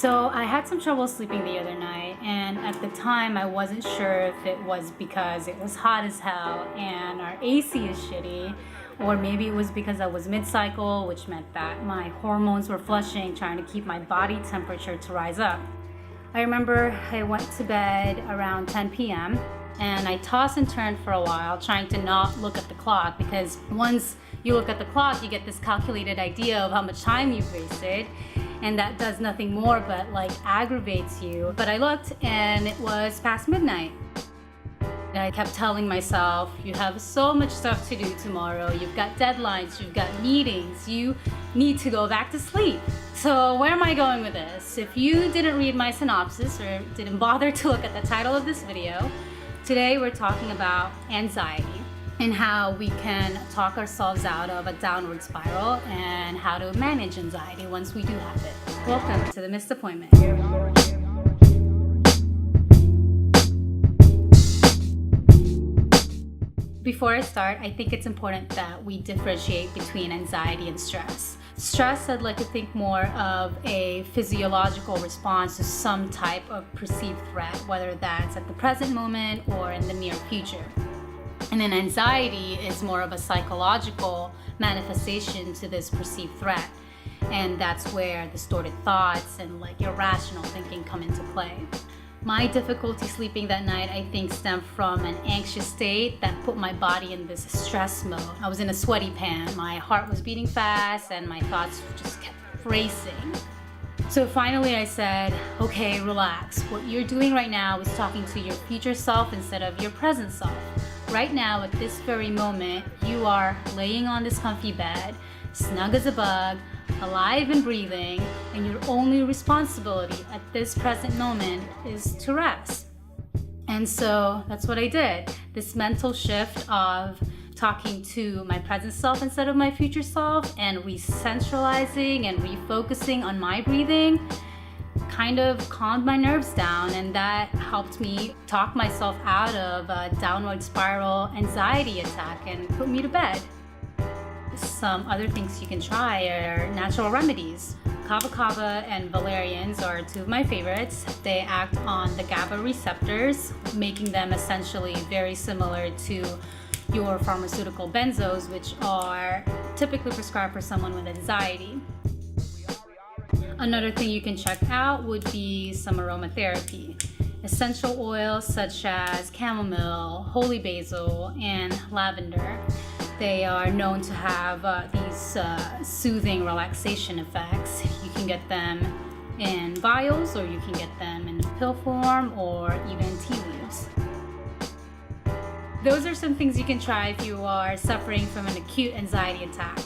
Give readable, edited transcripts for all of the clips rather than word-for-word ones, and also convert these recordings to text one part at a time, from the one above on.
So I had some trouble sleeping the other night, and at the time I wasn't sure if it was because it was hot as hell and our AC is shitty, or maybe it was because I was mid-cycle, which meant that my hormones were flushing, trying to keep my body temperature to rise up. I remember I went to bed around 10 p.m. and I tossed and turned for a while, trying to not look at the clock, because once you look at the clock, you get this calculated idea of how much time you've wasted, and that does nothing more but aggravates you. But I looked and it was past midnight. And I kept telling myself, you have so much stuff to do tomorrow. You've got deadlines, you've got meetings, you need to go back to sleep. So where am I going with this? If you didn't read my synopsis or didn't bother to look at the title of this video, today we're talking about anxiety and how we can talk ourselves out of a downward spiral and how to manage anxiety once we do have it. Welcome to the Missed Appointment. Before I start, I think it's important that we differentiate between anxiety and stress. Stress, I'd like to think more of a physiological response to some type of perceived threat, whether that's at the present moment or in the near future. And then anxiety is more of a psychological manifestation to this perceived threat. And that's where distorted thoughts and irrational thinking come into play. My difficulty sleeping that night, I think, stemmed from an anxious state that put my body in this stress mode. I was in a sweaty pan, my heart was beating fast, and my thoughts just kept racing. So finally I said, okay, relax. What you're doing right now is talking to your future self instead of your present self. Right now, at this very moment, you are laying on this comfy bed, snug as a bug, alive and breathing, and your only responsibility at this present moment is to rest. And so that's what I did. This mental shift of talking to my present self instead of my future self and re-centralizing and refocusing on my breathing kind of calmed my nerves down, and that helped me talk myself out of a downward spiral anxiety attack and put me to bed. Some other things you can try are natural remedies. Kava and valerians are two of my favorites. They act on the GABA receptors, making them essentially very similar to your pharmaceutical benzos, which are typically prescribed for someone with anxiety. Another thing you can check out would be some aromatherapy. Essential oils such as chamomile, holy basil, and lavender. They are known to have these soothing relaxation effects. You can get them in vials, or you can get them in pill form, or even tea leaves. Those are some things you can try if you are suffering from an acute anxiety attack.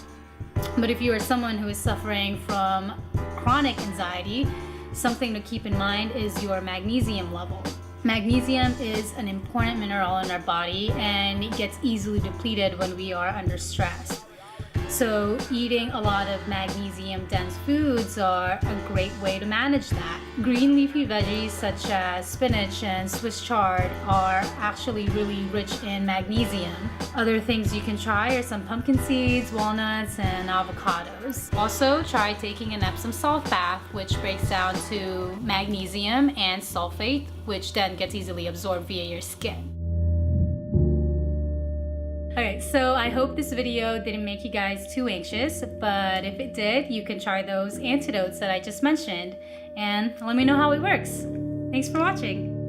But if you are someone who is suffering from chronic anxiety, something to keep in mind is your magnesium level. Magnesium is an important mineral in our body, and it gets easily depleted when we are under stress. So eating a lot of magnesium-dense foods are a great way to manage that. Green leafy veggies such as spinach and Swiss chard are actually really rich in magnesium. Other things you can try are some pumpkin seeds, walnuts, and avocados. Also, try taking an Epsom salt bath, which breaks down to magnesium and sulfate, which then gets easily absorbed via your skin. Alright, so I hope this video didn't make you guys too anxious, but if it did, you can try those antidotes that I just mentioned, and let me know how it works. Thanks for watching.